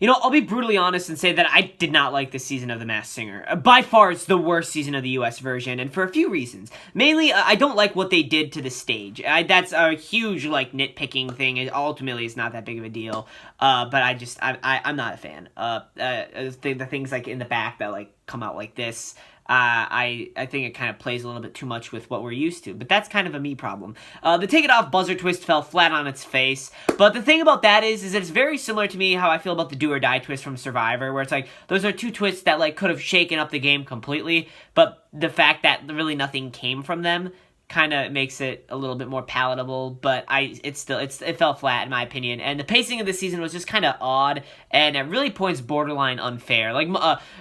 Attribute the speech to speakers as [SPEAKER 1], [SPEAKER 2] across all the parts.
[SPEAKER 1] You know, I'll be brutally honest and say that I did not like this season of The Masked Singer. By far, it's the worst season of the US version, and for a few reasons. Mainly, I don't like what they did to the stage. That's a huge, like, nitpicking thing. It ultimately is not that big of a deal. But I'm not a fan. The things, like, in the back that, like, come out like this, I think it kind of plays a little bit too much with what we're used to, but that's kind of a me problem. The Take It Off buzzer twist fell flat on its face, but the thing about that is that it's very similar to me how I feel about the Do or Die twist from Survivor, where it's like, those are two twists that, like, could have shaken up the game completely, but the fact that really nothing came from them kind of makes it a little bit more palatable, but it fell flat in my opinion, and the pacing of this season was just kind of odd, and at really points borderline unfair. Like,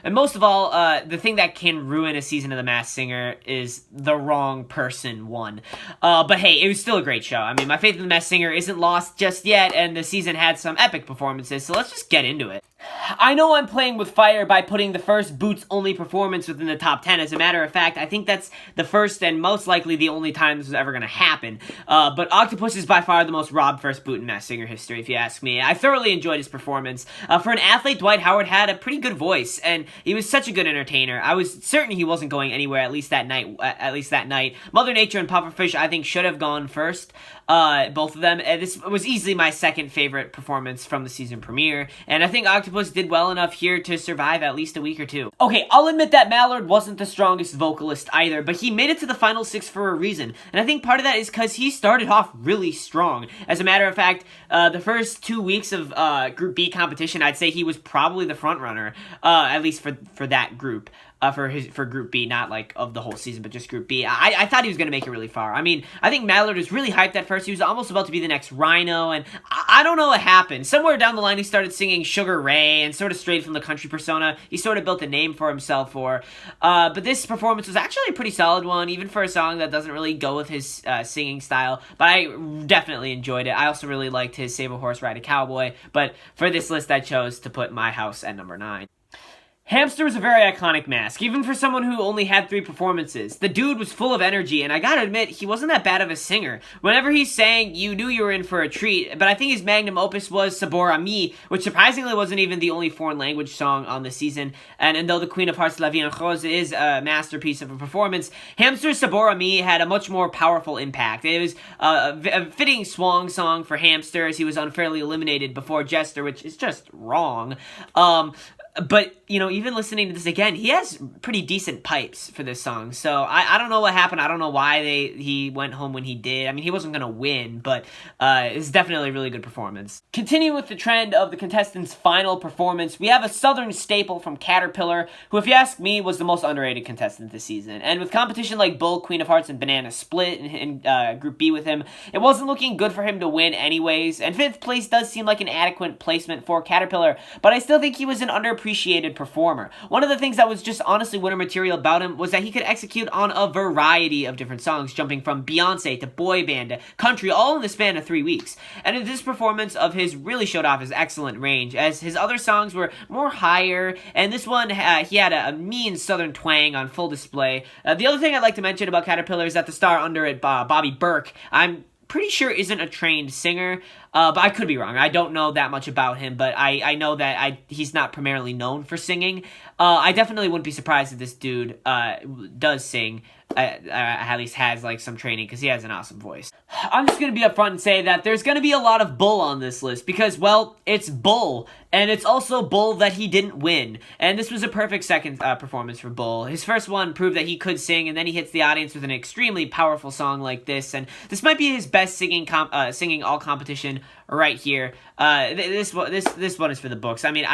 [SPEAKER 1] and most of all, the thing that can ruin a season of The Masked Singer is the wrong person won. But hey, it was still a great show. I mean, my faith in The Masked Singer isn't lost just yet, and the season had some epic performances, so let's just get into it. I know I'm playing with fire by putting the first Boots-only performance within the top 10. As a matter of fact, I think that's the first and most likely the only time this was ever going to happen. But Octopus is by far the most robbed first boot in Masked Singer history, if you ask me. I thoroughly enjoyed his performance. For an athlete, Dwight Howard had a pretty good voice, and he was such a good entertainer. I was certain he wasn't going anywhere, at least that night. Mother Nature and Pufferfish, I think, should have gone first. Both of them. This was easily my second favorite performance from the season premiere, and I think Octopus did well enough here to survive at least a week or two. Okay, I'll admit that Mallard wasn't the strongest vocalist either, but he made it to the final 6 for a reason, and I think part of that is because he started off really strong. As a matter of fact, the first 2 weeks of Group B competition, I'd say he was probably the front runner, at least for that group. For Group B, not like of the whole season, but just Group B. I thought he was going to make it really far. I mean, I think Mallard was really hyped at first. He was almost about to be the next Rhino, and I don't know what happened. Somewhere down the line, he started singing Sugar Ray and sort of strayed from the country persona he sort of built a name for himself for. But this performance was actually a pretty solid one, even for a song that doesn't really go with his singing style. But I definitely enjoyed it. I also really liked his Save a Horse, Ride a Cowboy. But for this list, I chose to put My House at number 9. Hamster was a very iconic mask, even for someone who only had 3 performances. The dude was full of energy, and I gotta admit, he wasn't that bad of a singer. Whenever he sang, you knew you were in for a treat, but I think his magnum opus was Sabor a Mi, which surprisingly wasn't even the only foreign language song on the season, and though the Queen of Hearts La Vie en Rose is a masterpiece of a performance, Hamster's Sabor a Mi had a much more powerful impact. It was a fitting swan song for Hamster, as he was unfairly eliminated before Jester, which is just wrong. But, you know, even listening to this again, he has pretty decent pipes for this song. So I don't know what happened. I don't know why he went home when he did. I mean, he wasn't going to win, but it's definitely a really good performance. Continuing with the trend of the contestants' final performance, we have a Southern staple from Caterpillar, who, if you ask me, was the most underrated contestant this season. And with competition like Bull, Queen of Hearts, and Banana split in Group B with him, it wasn't looking good for him to win anyways. And 5th place does seem like an adequate placement for Caterpillar, but I still think he was an underappreciated performer. One of the things that was just honestly winner material about him was that he could execute on a variety of different songs, jumping from Beyonce to boy band to country, all in the span of 3 weeks. And this performance of his really showed off his excellent range, as his other songs were more higher, and this one, he had a mean southern twang on full display. The other thing I'd like to mention about Caterpillar is that the star under it, Bobby Burke, I'm pretty sure isn't a trained singer, but I could be wrong. I don't know that much about him, but I know that he's not primarily known for singing. I definitely wouldn't be surprised if this dude does sing, at least has like some training, because he has an awesome voice. I'm just going to be upfront and say that there's going to be a lot of bull on this list, because, well, it's Bull, and it's also bull that he didn't win. And this was a perfect second performance for Bull. His first one proved that he could sing, and then he hits the audience with an extremely powerful song like this, and this might be his best singing all competition right here. This one is for the books. I mean,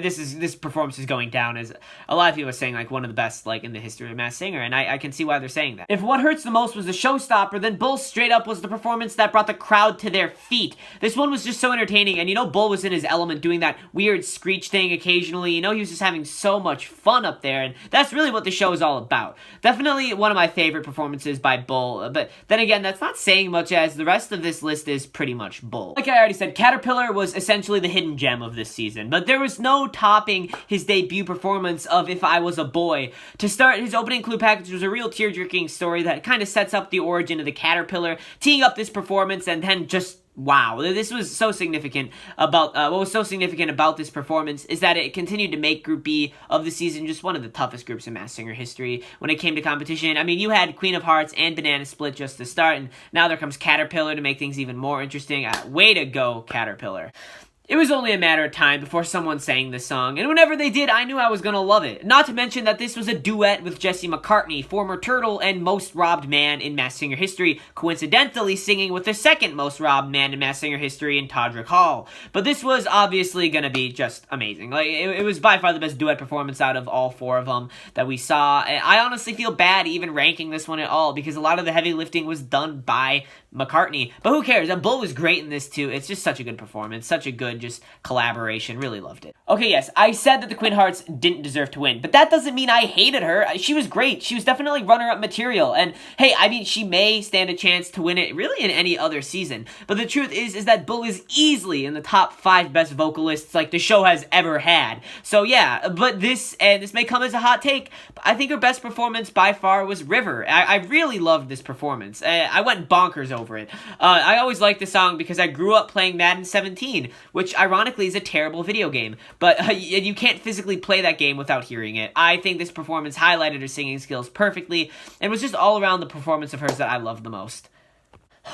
[SPEAKER 1] this performance is going down as a lot of people are saying like one of the best like in the history of Masked Singer, and I can see why they're saying that. If what hurts the most was the showstopper, then Bull straight up was the performance that brought the crowd to their feet. This one was just so entertaining, and you know Bull was in his element doing that weird screech thing occasionally. You know, he was just having so much fun up there, and that's really what the show is all about. Definitely one of my favorite performances by Bull, but then again, that's not saying much, as the rest of this list is pretty much Bull. Like I already said, Caterpillar was essentially the hidden gem of this season, but there was no topping his debut performance of If I Was a Boy. To start, his opening clue package was a real tear-jerking story that kind of sets up the origin of the Caterpillar, teeing up this performance and then just wow, this was so significant about, what was so significant about this performance is that it continued to make Group B of the season just one of the toughest groups in Masked Singer history when it came to competition. I mean, you had Queen of Hearts and Banana Split just to start, and now there comes Caterpillar to make things even more interesting. Way to go, Caterpillar. It was only a matter of time before someone sang this song, and whenever they did, I knew I was gonna love it. Not to mention that this was a duet with Jesse McCartney, former Turtle and most robbed man in Masked Singer history, coincidentally singing with the second most robbed man in Masked Singer history in Todrick Hall. But this was obviously gonna be just amazing. Like, it was by far the best duet performance out of all four of them that we saw. I honestly feel bad even ranking this one at all, because a lot of the heavy lifting was done by McCartney. But who cares? Bull was great in this too. It's just such a good performance, such a good just collaboration. Really loved it. Okay, yes, I said that the Queen Hearts didn't deserve to win, but that doesn't mean I hated her. She was great. She was definitely runner-up material, and hey, I mean, she may stand a chance to win it really in any other season, but the truth is that Bull is easily in the top 5 best vocalists like the show has ever had. So yeah, but this may come as a hot take, but I think her best performance by far was River. I really loved this performance. I went bonkers over it. I always liked the song because I grew up playing Madden 17, which ironically is a terrible video game, but you can't physically play that game without hearing it. I think this performance highlighted her singing skills perfectly, and was just all around the performance of hers that I loved the most.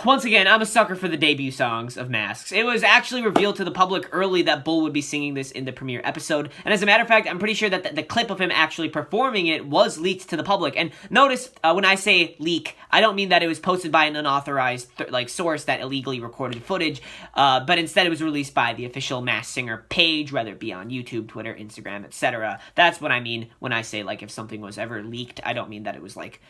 [SPEAKER 1] Once again, I'm a sucker for the debut songs of Masks. It was actually revealed to the public early that Bull would be singing this in the premiere episode, and as a matter of fact, I'm pretty sure that the clip of him actually performing it was leaked to the public. And notice, when I say leak, I don't mean that it was posted by an unauthorized source that illegally recorded footage, but instead it was released by the official Masked Singer page, whether it be on YouTube, Twitter, Instagram, etc. That's what I mean when I say, like, if something was ever leaked. I don't mean that it was, like,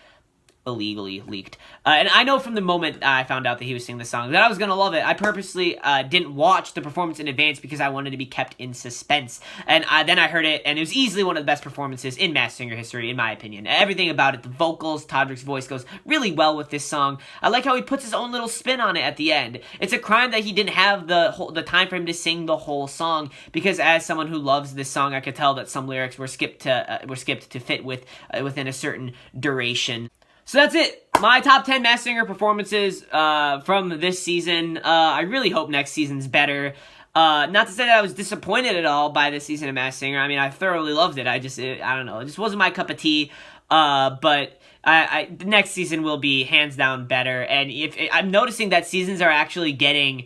[SPEAKER 1] illegally leaked. And I know from the moment I found out that he was singing the song that I was gonna love it. I purposely didn't watch the performance in advance because I wanted to be kept in suspense. And then I heard it, and it was easily one of the best performances in Masked Singer history, in my opinion. Everything about it, the vocals, Todrick's voice goes really well with this song. I like how he puts his own little spin on it at the end. It's a crime that he didn't have the time for him to sing the whole song, because as someone who loves this song, I could tell that some lyrics were skipped to fit within a certain duration. So that's it. My top 10 Masked Singer performances from this season. I really hope next season's better. Not to say that I was disappointed at all by this season of Masked Singer. I mean, I thoroughly loved it. I don't know. It just wasn't my cup of tea. But the next season will be hands down better. And I'm noticing that seasons are actually getting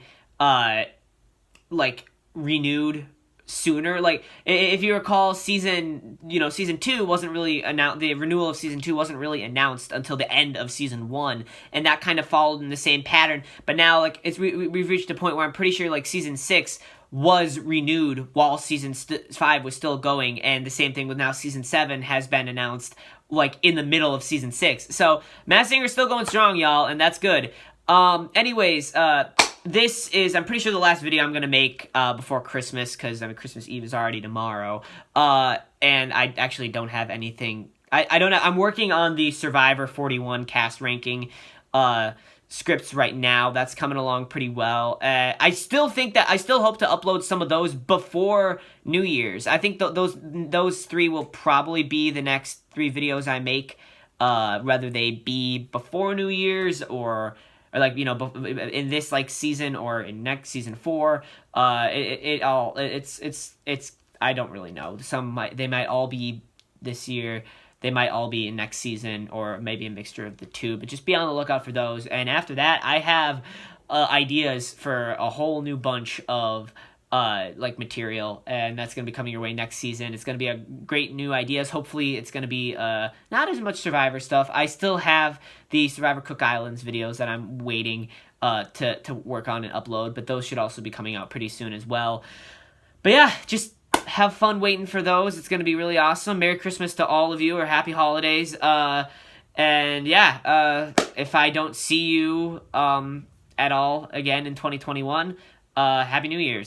[SPEAKER 1] renewed sooner. Like, if you recall, season 2 wasn't really announced. The renewal of season 2 wasn't really announced until the end of season 1, and that kind of followed in the same pattern. But now, like, we've reached a point where I'm pretty sure, like, season 6 was renewed while season 5 was still going, and the same thing with now season 7 has been announced, like, in the middle of season 6. So Masked Singer's still going strong, y'all, and that's good. Anyways, this is, I'm pretty sure, the last video I'm going to make before Christmas, because Christmas Eve is already tomorrow, and I actually don't have anything. I'm working on the Survivor 41 cast ranking scripts right now. That's coming along pretty well. I still hope to upload some of those before New Year's. I think those 3 will probably be the next 3 videos I make, whether they be before New Year's or in this season or in next season 4. It's I don't really know. They might all be this year. They might all be in next season, or maybe a mixture of the two. But just be on the lookout for those. And after that, I have ideas for a whole new bunch of material, and that's going to be coming your way next season. It's going to be a great new ideas. Hopefully it's going to be not as much Survivor stuff. I still have the Survivor Cook Islands videos that I'm waiting to work on and upload, but those should also be coming out pretty soon as well. But yeah, just have fun waiting for those. It's going to be really awesome. Merry Christmas to all of you, or Happy Holidays. And yeah, if I don't see you at all again in 2021, Happy New Year's.